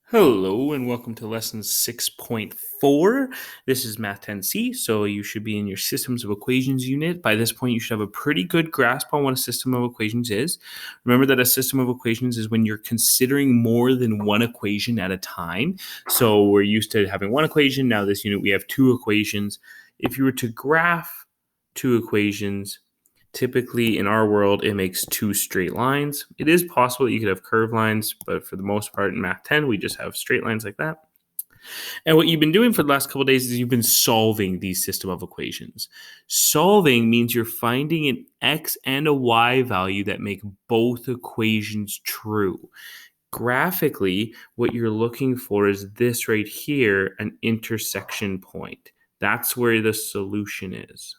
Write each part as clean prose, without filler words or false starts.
Hello and welcome to lesson 6.4. This is Math 10C, so you should be in your systems of equations unit. By this point, you should have a pretty good grasp on what a system of equations is. Remember that a system of equations is when you're considering more than one equation at a time. So we're used to having one equation. Now this unit, we have two equations. If you were to graph two equations, typically in our world, it makes two straight lines. It is possible that you could have curved lines, but for the most part in Math 10, we just have straight lines like that. And what you've been doing for the last couple of days is you've been solving these system of equations. Solving means you're finding an x and a y value that make both equations true. Graphically, what you're looking for is this right here, an intersection point. That's where the solution is.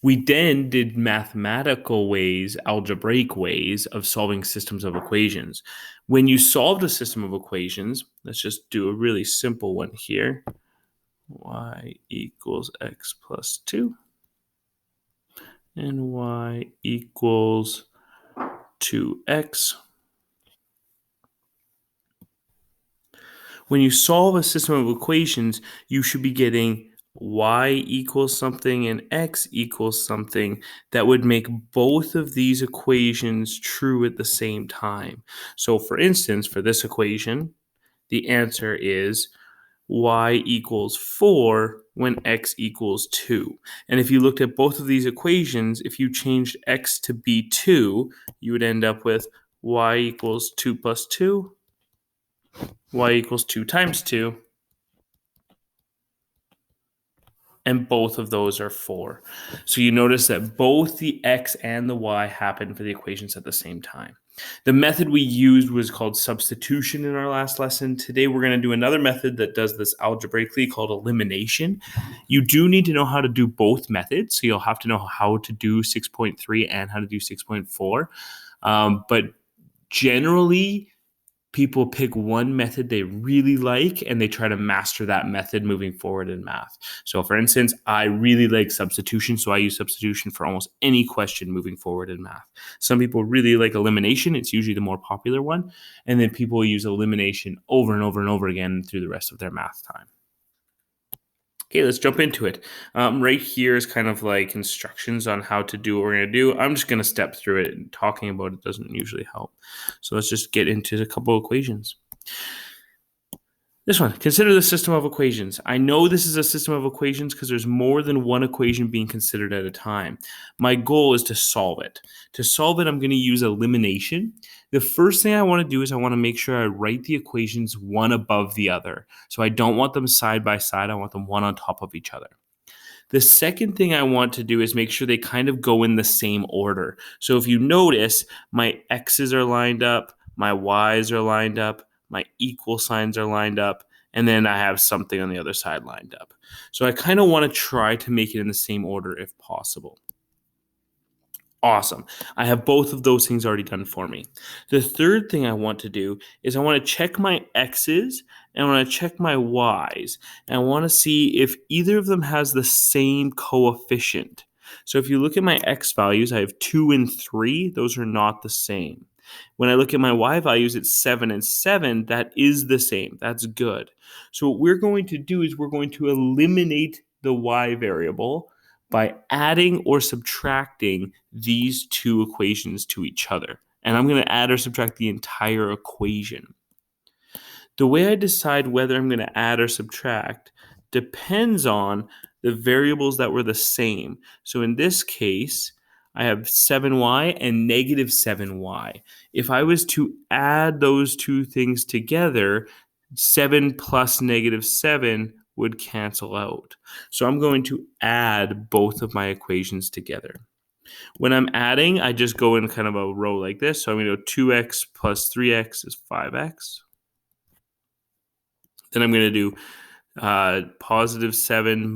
We then did mathematical ways, algebraic ways of solving systems of equations. When you solved a system of equations, let's just do a really simple one here. Y equals x plus 2 and y equals 2x. When you solve a system of equations, you should be getting y equals something and x equals something that would make both of these equations true at the same time. So for instance, for this equation, the answer is y equals 4 when x equals 2. And if you looked at both of these equations, if you changed x to be 2, you would end up with y equals 2 plus 2, y equals 2 times 2, and both of those are 4. So you notice that both the x and the y happen for the equations at the same time. The method we used was called substitution in our last lesson. Today we're going to do another method that does this algebraically called elimination. You do need to know how to do both methods, so you'll have to know how to do 6.3 and how to do 6.4. But generally, people pick one method they really like and they try to master that method moving forward in math. So for instance, I really like substitution, so I use substitution for almost any question moving forward in math. Some people really like elimination. It's usually the more popular one. And then people use elimination over and over and over again through the rest of their math time. Okay, let's jump into it. Right here is kind of like instructions on how to do what we're going to do. I'm just going to step through it, and talking about it doesn't usually help. So let's just get into a couple of equations. This one, consider the system of equations. I know this is a system of equations because there's more than one equation being considered at a time. My goal is to solve it. To solve it, I'm going to use elimination. The first thing I want to do is I want to make sure I write the equations one above the other. So I don't want them side by side. I want them one on top of each other. The second thing I want to do is make sure they kind of go in the same order. So if you notice, my x's are lined up, my y's are lined up, my equal signs are lined up, and then I have something on the other side lined up. So I kind of want to try to make it in the same order if possible. Awesome. I have both of those things already done for me. The third thing I want to do is I want to check my x's and I want to check my y's. And I want to see if either of them has the same coefficient. So if you look at my x values, I have 2 and 3. Those are not the same. When I look at my y values, it's 7 and 7. That is the same. That's good. So what we're going to do is we're going to eliminate the y variable by adding or subtracting these two equations to each other. And I'm going to add or subtract the entire equation. The way I decide whether I'm going to add or subtract depends on the variables that were the same. So in this case, I have 7y and negative 7y. If I was to add those two things together, 7 plus negative 7 would cancel out. So I'm going to add both of my equations together. When I'm adding, I just go in kind of a row like this. So I'm going to go 2x plus 3x is 5x. Then I'm going to do positive 7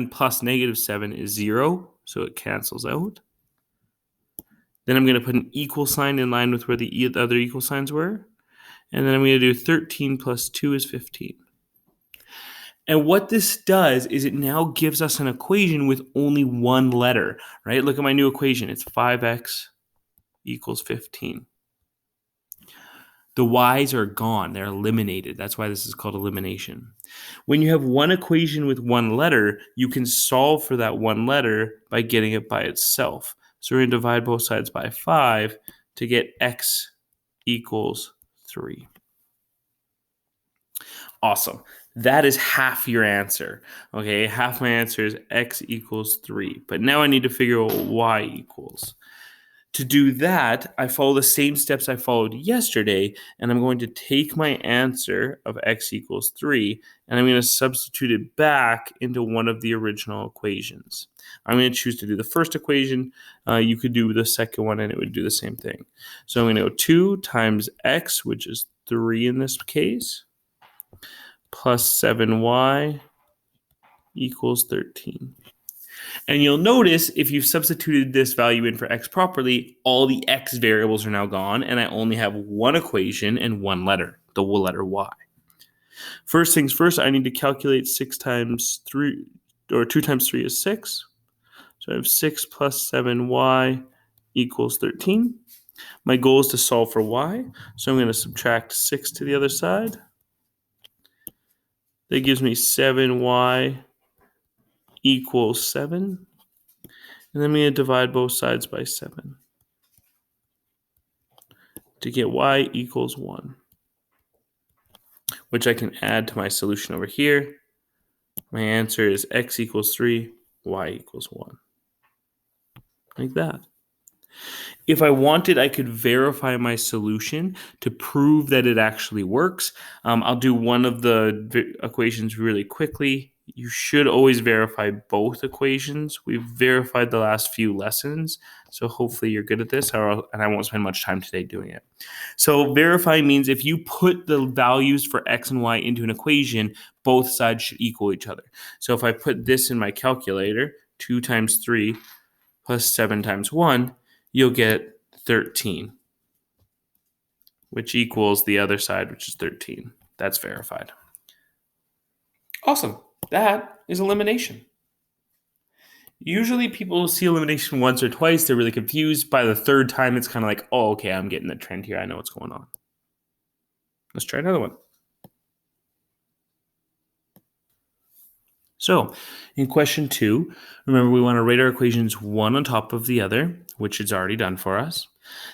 plus negative 7 is 0. So it cancels out. Then I'm going to put an equal sign in line with where the other equal signs were. And then I'm going to do 13 plus 2 is 15. And what this does is it now gives us an equation with only one letter, right? Look at my new equation. It's 5x equals 15. The y's are gone. They're eliminated. That's why this is called elimination. When you have one equation with one letter, you can solve for that one letter by getting it by itself. So we're going to divide both sides by 5 to get x equals 3. Awesome. That is half your answer. Okay, half my answer is x equals 3. But now I need to figure out what y equals. To do that, I follow the same steps I followed yesterday, and I'm going to take my answer of x equals 3, and I'm going to substitute it back into one of the original equations. I'm going to choose to do the first equation. You could do the second one, and it would do the same thing. So I'm going to go 2 times x, which is 3 in this case, plus 7y equals 13. And you'll notice if you've substituted this value in for x properly, all the x variables are now gone, and I only have one equation and one letter, the letter y. First things first, I need to calculate 6 times 3, or 2 times 3 is 6. So I have 6 plus 7y equals 13. My goal is to solve for y, so I'm going to subtract 6 to the other side. That gives me 7y equals 7. And then I'm going to divide both sides by 7 to get y equals 1, which I can add to my solution over here. My answer is x equals 3, y equals 1. Like that. If I wanted, I could verify my solution to prove that it actually works. I'll do one of the equations really quickly. You should always verify both equations. We've verified the last few lessons, so hopefully you're good at this, and I won't spend much time today doing it. So verify means if you put the values for x and y into an equation, both sides should equal each other. So if I put this in my calculator, 2 times 3 plus 7 times 1, you'll get 13, which equals the other side, which is 13. That's verified. Awesome. That is elimination. Usually people see elimination once or twice. They're really confused. By the third time, it's kind of like, oh, okay, I'm getting the trend here. I know what's going on. Let's try another one. So in question 2, remember we want to rate our equations one on top of the other, which it's already done for us.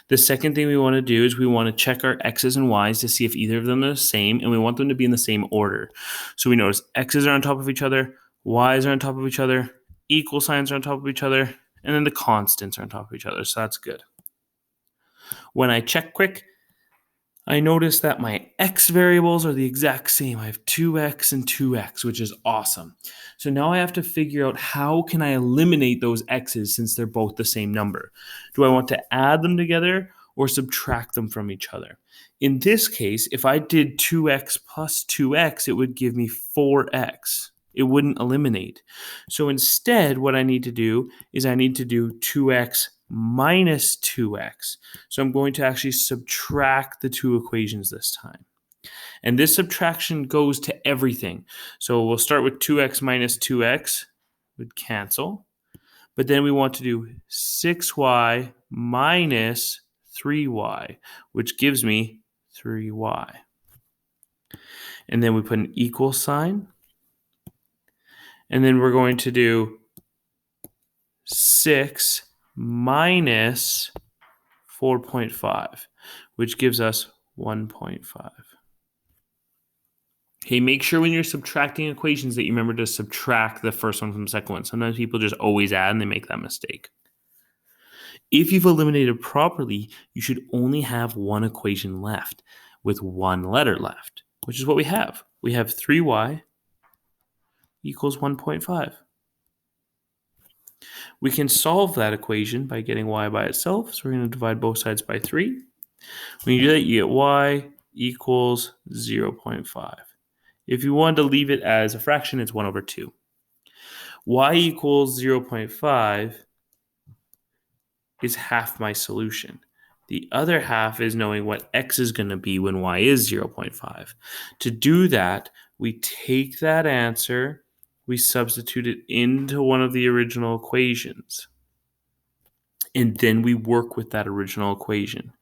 The second thing we want to do is we want to check our x's and y's to see if either of them are the same, and we want them to be in the same order. So we notice x's are on top of each other, y's are on top of each other, equal signs are on top of each other, and then the constants are on top of each other, so that's good. When I check quick, I notice that my x variables are the exact same. I have 2x and 2x, which is awesome. So now I have to figure out how can I eliminate those x's since they're both the same number. Do I want to add them together or subtract them from each other? In this case, if I did 2x plus 2x, it would give me 4x. It wouldn't eliminate. So instead, what I need to do is I need to do 2x minus 2x. So I'm going to actually subtract the two equations this time. And this subtraction goes to everything. So we'll start with 2x minus 2x would cancel. But then we want to do 6y minus 3y, which gives me 3y. And then we put an equal sign. And then we're going to do 6 minus 4.5, which gives us 1.5. Okay, make sure when you're subtracting equations that you remember to subtract the first one from the second one. Sometimes people just always add and they make that mistake. If you've eliminated properly, you should only have one equation left with one letter left, which is what we have. We have 3y equals 1.5. We can solve that equation by getting y by itself. So we're going to divide both sides by 3. When you do that, you get y equals 0.5. If you want to leave it as a fraction, it's 1 over 2. Y equals 0.5 is half my solution. The other half is knowing what x is going to be when y is 0.5. To do that, we take that answer, we substitute it into one of the original equations, and then we work with that original equation.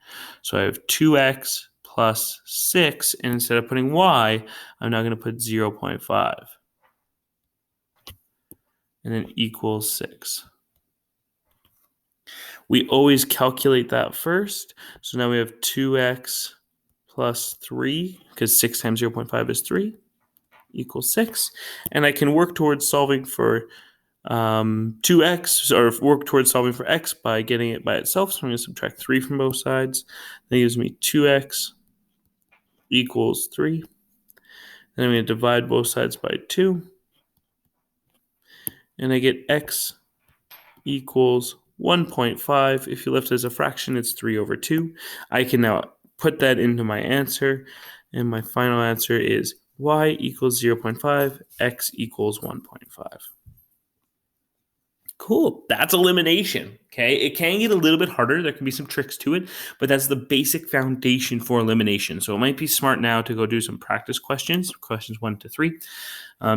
So I have 2x plus 6. And instead of putting y, I'm now going to put 0.5. And then equals 6. We always calculate that first. So now we have 2x plus 3, because 6 times 0.5 is 3, equals 6. And I can work towards solving for 2x, or work towards solving for x by getting it by itself. So I'm going to subtract 3 from both sides. That gives me 2x equals 3. Then I'm going to divide both sides by 2. And I get x equals 1.5. If you left it as a fraction, it's 3 over 2. I can now put that into my answer. And my final answer is y equals 0.5, x equals 1.5. Cool. That's elimination. Okay. It can get a little bit harder. There can be some tricks to it, but that's the basic foundation for elimination. So it might be smart now to go do some practice questions 1 to 3,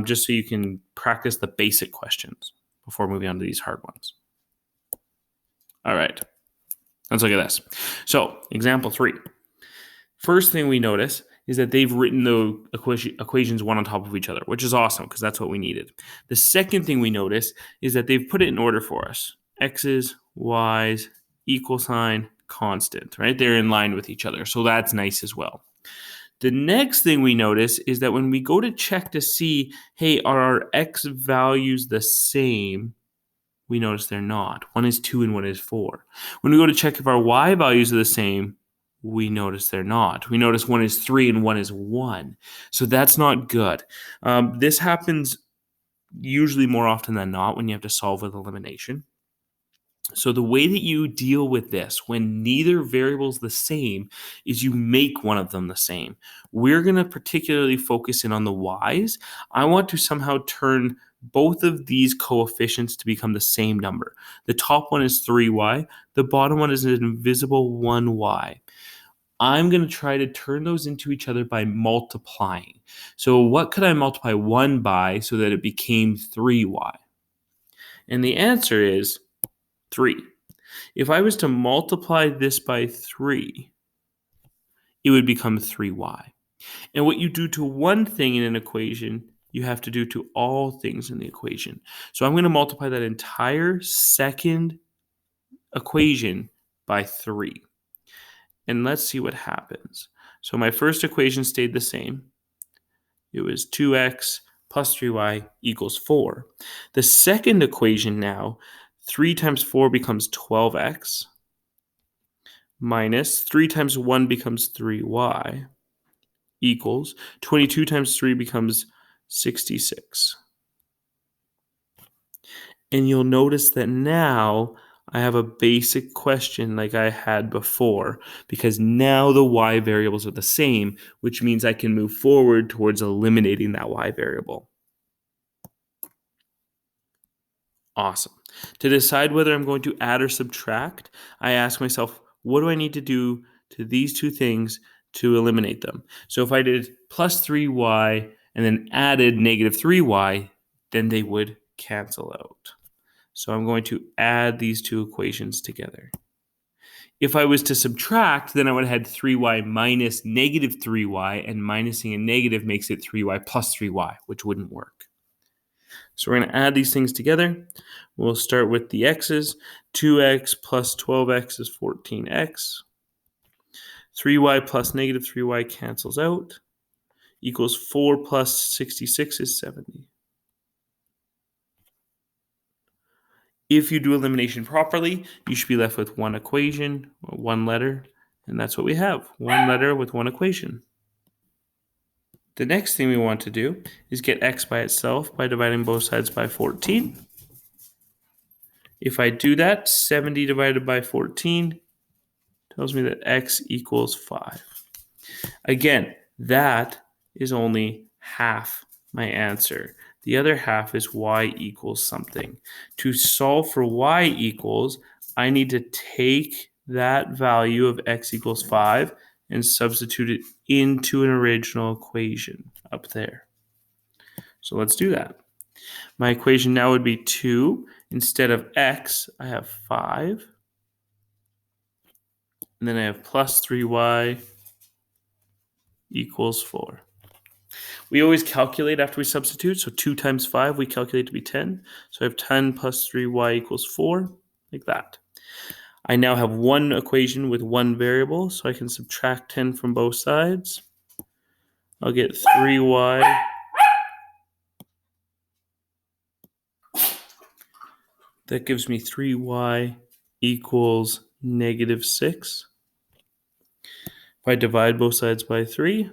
just so you can practice the basic questions before moving on to these hard ones. All right. Let's look at this. So example 3. First thing we notice is that they've written the equations one on top of each other, which is awesome because that's what we needed. The second thing we notice is that they've put it in order for us. X's, Y's, equal sign, constant, right? They're in line with each other. So that's nice as well. The next thing we notice is that when we go to check to see, hey, are our X values the same? We notice they're not. One is 2 and one is 4. When we go to check if our Y values are the same, we notice they're not. We notice one is 3 and one is 1. So that's not good. This happens usually more often than not when you have to solve with elimination. So the way that you deal with this when neither variable is the same is you make one of them the same. We're going to particularly focus in on the y's. I want to somehow turn both of these coefficients to become the same number. The top one is 3y. The bottom one is an invisible 1y. I'm going to try to turn those into each other by multiplying. So what could I multiply 1 by so that it became 3y? And the answer is 3. If I was to multiply this by 3, it would become 3y. And what you do to one thing in an equation, you have to do to all things in the equation. So I'm going to multiply that entire second equation by 3. And let's see what happens. So my first equation stayed the same. It was 2x plus 3y equals 4. The second equation now, 3 times 4 becomes 12x, minus 3 times 1 becomes 3y, equals 22 times 3 becomes 66. And you'll notice that now I have a basic question like I had before, because now the y variables are the same, which means I can move forward towards eliminating that y variable. Awesome. To decide whether I'm going to add or subtract, I ask myself, what do I need to do to these two things to eliminate them? So if I did plus 3y and then added negative 3y, then they would cancel out. So I'm going to add these two equations together. If I was to subtract, then I would have had 3y minus negative 3y, and minusing a negative makes it 3y plus 3y, which wouldn't work. So we're going to add these things together. We'll start with the x's. 2x plus 12x is 14x. 3y plus negative 3y cancels out. Equals 4 plus 66 is 70. If you do elimination properly, you should be left with one equation, or one letter, and that's what we have. One letter with one equation. The next thing we want to do is get x by itself by dividing both sides by 14. If I do that, 70 divided by 14 tells me that x equals 5. Again, that is only half my answer. The other half is y equals something. To solve for y equals, I need to take that value of x equals 5 and substitute it into an original equation up there. So let's do that. My equation now would be 2. Instead of x, I have 5. And then I have plus 3y equals 4. We always calculate after we substitute. So 2 times 5, we calculate to be 10. So I have 10 plus 3y equals 4, like that. I now have one equation with one variable, so I can subtract 10 from both sides. I'll get 3y that gives me 3y equals negative 6. If I divide both sides by 3,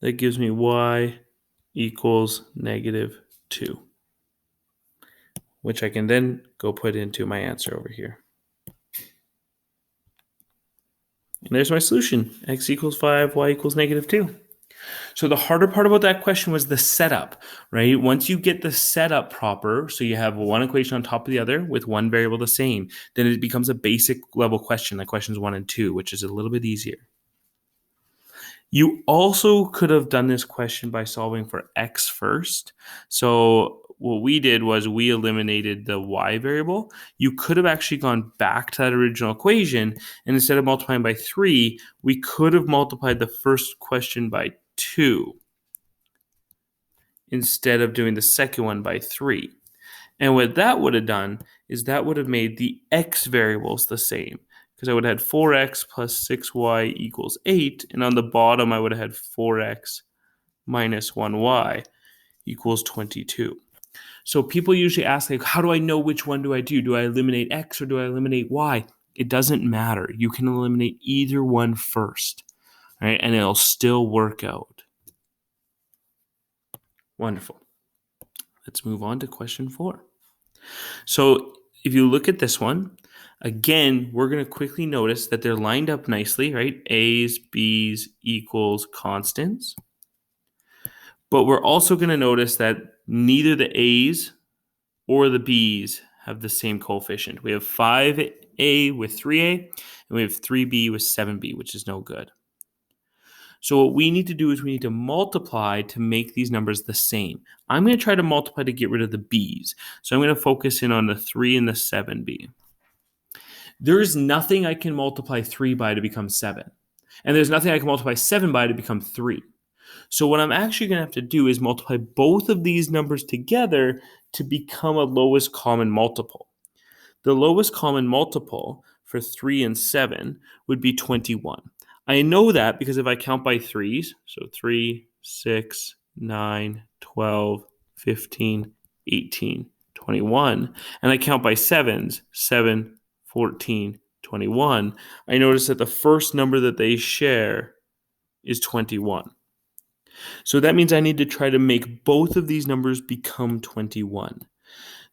that gives me y equals negative 2, which I can then go put into my answer over here. And there's my solution. X equals 5, y equals negative 2. So the harder part about that question was the setup, right? Once you get the setup proper, so you have one equation on top of the other with one variable the same, then it becomes a basic level question like questions 1 and 2, which is a little bit easier. You also could have done this question by solving for x first. So what we did was we eliminated the y variable. You could have actually gone back to that original equation, and instead of multiplying by 3, we could have multiplied the first question by 2 instead of doing the second one by 3. And what that would have done is that would have made the x variables the same, because I would have had 4x plus 6y equals 8, and on the bottom I would have had 4x minus 1y equals 22. So people usually ask, like, how do I know which one do I do? Do I eliminate x or do I eliminate y? It doesn't matter. You can eliminate either one first, right? And it'll still work out. Wonderful. Let's move on to question 4. So if you look at this one, again, we're going to quickly notice that they're lined up nicely, right? A's, B's equals constants. But we're also going to notice that neither the A's or the B's have the same coefficient. We have 5A with 3A, and we have 3B with 7B, which is no good. So what we need to do is we need to multiply to make these numbers the same. I'm going to try to multiply to get rid of the B's. So I'm going to focus in on the 3 and the 7B. There is nothing I can multiply 3 by to become 7. And there's nothing I can multiply 7 by to become 3. So what I'm actually going to have to do is multiply both of these numbers together to become a lowest common multiple. The lowest common multiple for 3 and 7 would be 21. I know that because if I count by 3s, so 3, 6, 9, 12, 15, 18, 21, and I count by 7s, 7, 14, 21, I notice that the first number that they share is 21. So that means I need to try to make both of these numbers become 21.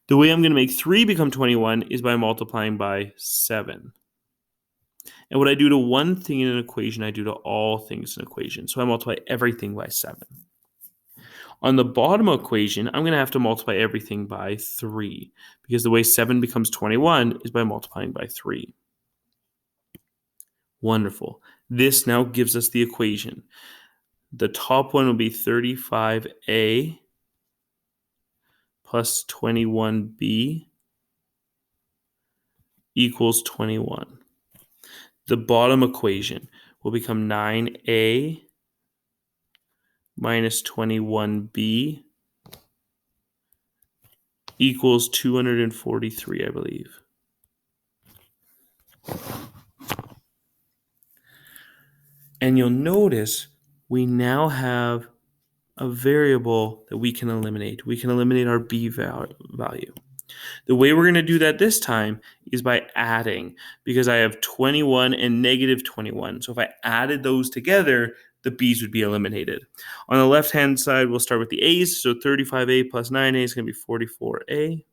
The way I'm going to make 3 become 21 is by multiplying by 7. And what I do to one thing in an equation, I do to all things in an equation. So I multiply everything by 7. On the bottom equation, I'm going to have to multiply everything by 3, because the way 7 becomes 21 is by multiplying by 3. Wonderful. This now gives us the equation. The top one will be 35A plus 21B equals 21. The bottom equation will become 9A minus 21B equals 243, I believe. And you'll notice we now have a variable that we can eliminate. We can eliminate our B value. The way we're going to do that this time is by adding, because I have 21 and negative 21. So if I added those together, the B's would be eliminated. On the left-hand side, we'll start with the A's. So 35A plus 9A is going to be 44A.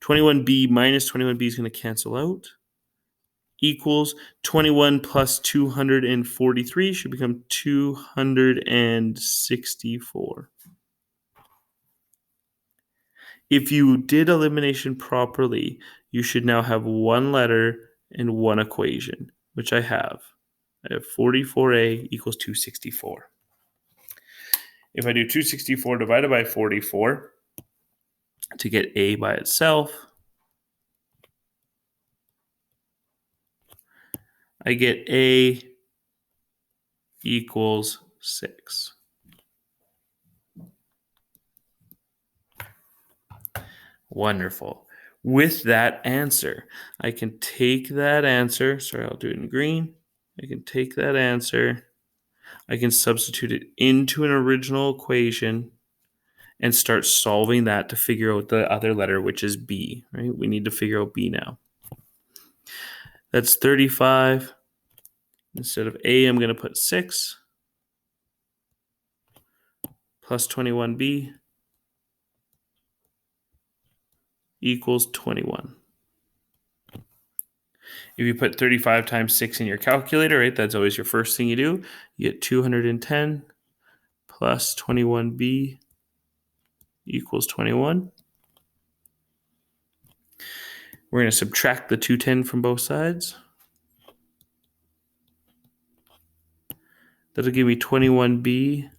21B minus 21B is going to cancel out. Equals 21 plus 243 should become 264. If you did elimination properly, you should now have one letter and one equation, which I have. I have 44A equals 264. If I do 264 divided by 44 to get A by itself, I get A equals 6. Wonderful. With that answer, I can take that answer. Sorry, I'll do it in green. I can take that answer. I can substitute it into an original equation and start solving that to figure out the other letter, which is B, right? We need to figure out B now. That's 35. Instead of A, I'm going to put 6 plus 21B equals 21. If you put 35 times 6 in your calculator, right, that's always your first thing you do. You get 210 plus 21B equals 21. We're going to subtract the 210 from both sides. That'll give me 21B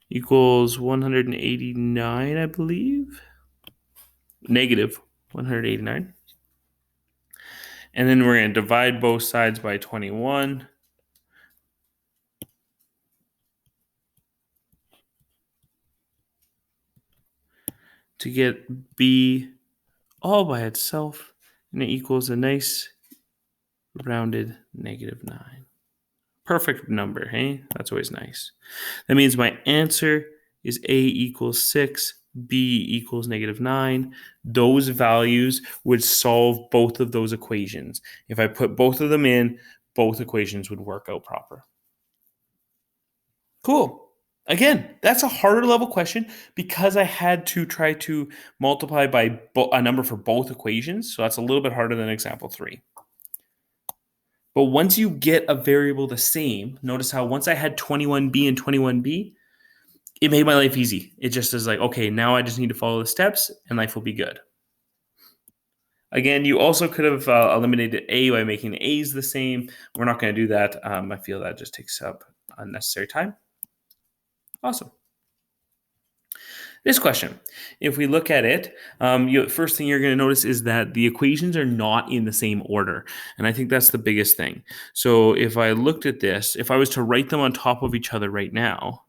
equals 189, I believe. Negative 189. And then we're going to divide both sides by 21. To get B all by itself, and it equals a nice rounded -9. Perfect number, hey? That's always nice. That means my answer is A equals 6, B equals -9. Those values would solve both of those equations. If I put both of them in, both equations would work out proper. Cool. Again, that's a harder level question because I had to try to multiply by a number for both equations. So that's a little bit harder than example 3. But once you get a variable the same, notice how once I had 21B and 21B, it made my life easy. It just is like, okay, now I just need to follow the steps and life will be good. Again, you also could have eliminated A by making the A's the same. We're not going to do that. I feel that just takes up unnecessary time. Awesome. This question, if we look at it, first thing you're going to notice is that the equations are not in the same order. And I think that's the biggest thing. So if I looked at this, if I was to write them on top of each other right now,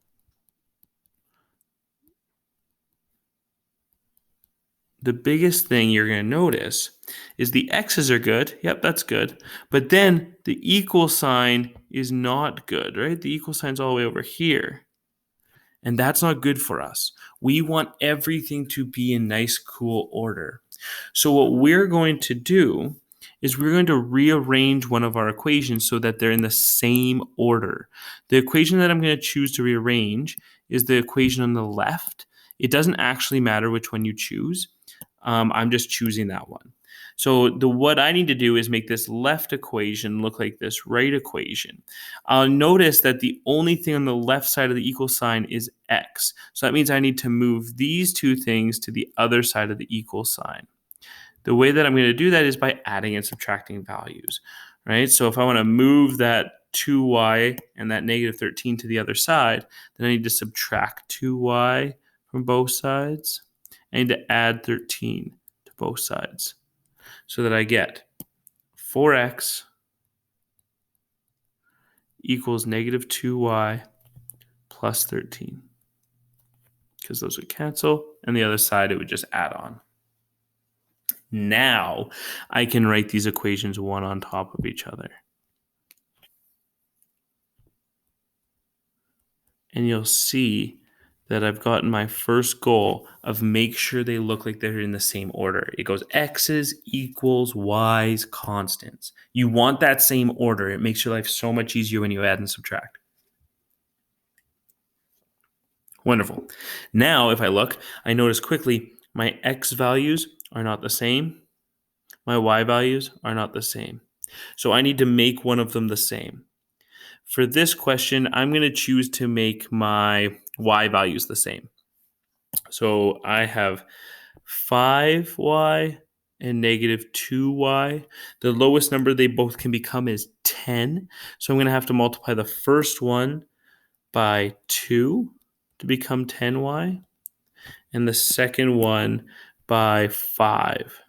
the biggest thing you're going to notice is the x's are good. Yep, that's good. But then the equal sign is not good, right? The equal sign's all the way over here. And that's not good for us. We want everything to be in nice, cool order. So what we're going to do is we're going to rearrange one of our equations so that they're in the same order. The equation that I'm going to choose to rearrange is the equation on the left. It doesn't actually matter which one you choose. I'm just choosing that one. So what I need to do is make this left equation look like this right equation. I'll notice that the only thing on the left side of the equal sign is x. So that means I need to move these two things to the other side of the equal sign. The way that I'm going to do that is by adding and subtracting values, right? So if I want to move that 2y and that -13 to the other side, then I need to subtract 2y from both sides. I need to add 13 to both sides so that I get 4x equals -2y plus 13 because those would cancel, and the other side it would just add on. Now I can write these equations one on top of each other. And you'll see that I've gotten my first goal of make sure they look like they're in the same order. It goes x's equals y's constants. You want that same order. It makes your life so much easier when you add and subtract. Wonderful. Now, if I look, I notice quickly my x values are not the same. My y values are not the same. So I need to make one of them the same. For this question, I'm going to choose to make my y values the same. So I have 5y and -2y. The lowest number they both can become is 10. So I'm going to have to multiply the first one by 2 to become 10y, and the second one by 5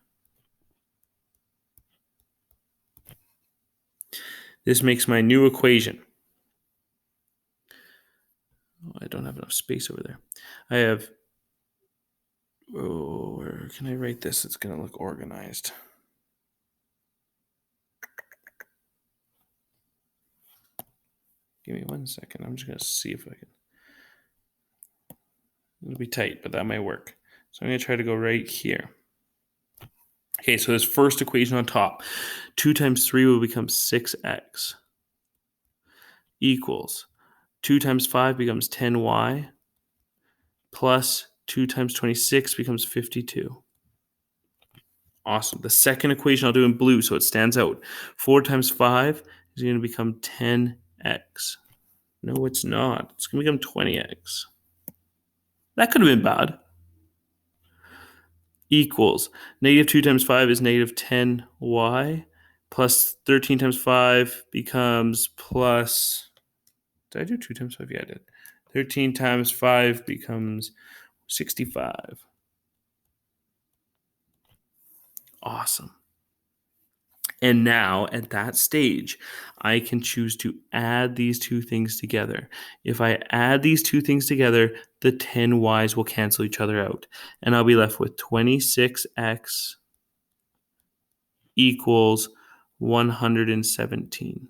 This makes my new equation. Oh, I don't have enough space over there. I have, where can I write this? It's going to look organized. Give me 1 second. I'm just going to see if I can. It'll be tight, but that might work. So I'm going to try to go right here. Okay, so this first equation on top, 2 times 3 will become 6x equals 2 times 5 becomes 10y plus 2 times 26 becomes 52. Awesome. The second equation I'll do in blue so it stands out. 4 times 5 is going to become 10x. No, it's not. It's going to become 20x. That could have been bad. Equals negative 2 times 5 is negative 10y plus 13 times 5 becomes plus, did I do 2 times 5? Yeah, I did. 13 times 5 becomes 65. Awesome. And now at that stage, I can choose to add these two things together. If I add these two things together, the 10y's will cancel each other out. And I'll be left with 26x equals 117.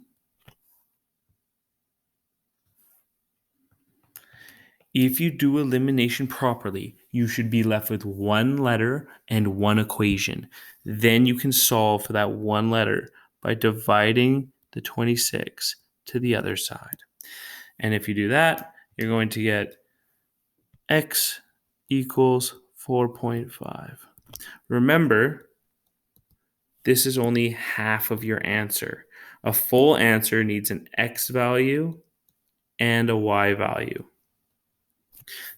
If you do elimination properly, you should be left with one letter and one equation. Then you can solve for that one letter by dividing the 26 to the other side. And if you do that, you're going to get x equals 4.5. Remember, this is only half of your answer. A full answer needs an x value and a y value.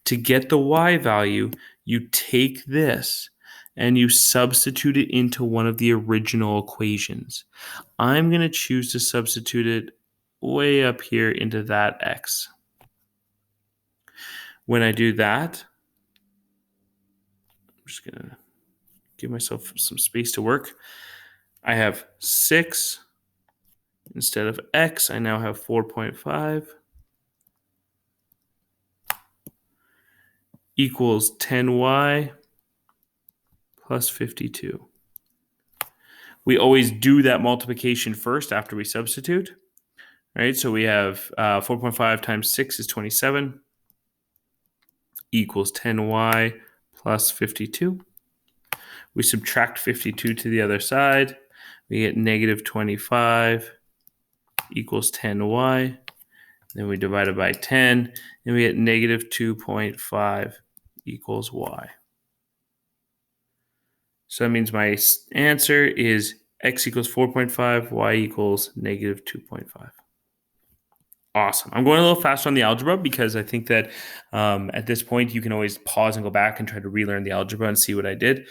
To get the y value, you take this and you substitute it into one of the original equations. I'm going to choose to substitute it way up here into that x. When I do that, I'm just going to give myself some space to work. I have 6 instead of x. I now have 4.5 equals 10y plus 52. We always do that multiplication first after we substitute. Right, so we have 4.5 times 6 is 27 equals 10y plus 52. We subtract 52 to the other side. We get negative 25 equals 10y. Then we divide it by 10, and we get negative 2.5 equals y. So that means my answer is x equals 4.5, y equals negative 2.5. Awesome. I'm going a little faster on the algebra because I think that at this point you can always pause and go back and try to relearn the algebra and see what I did.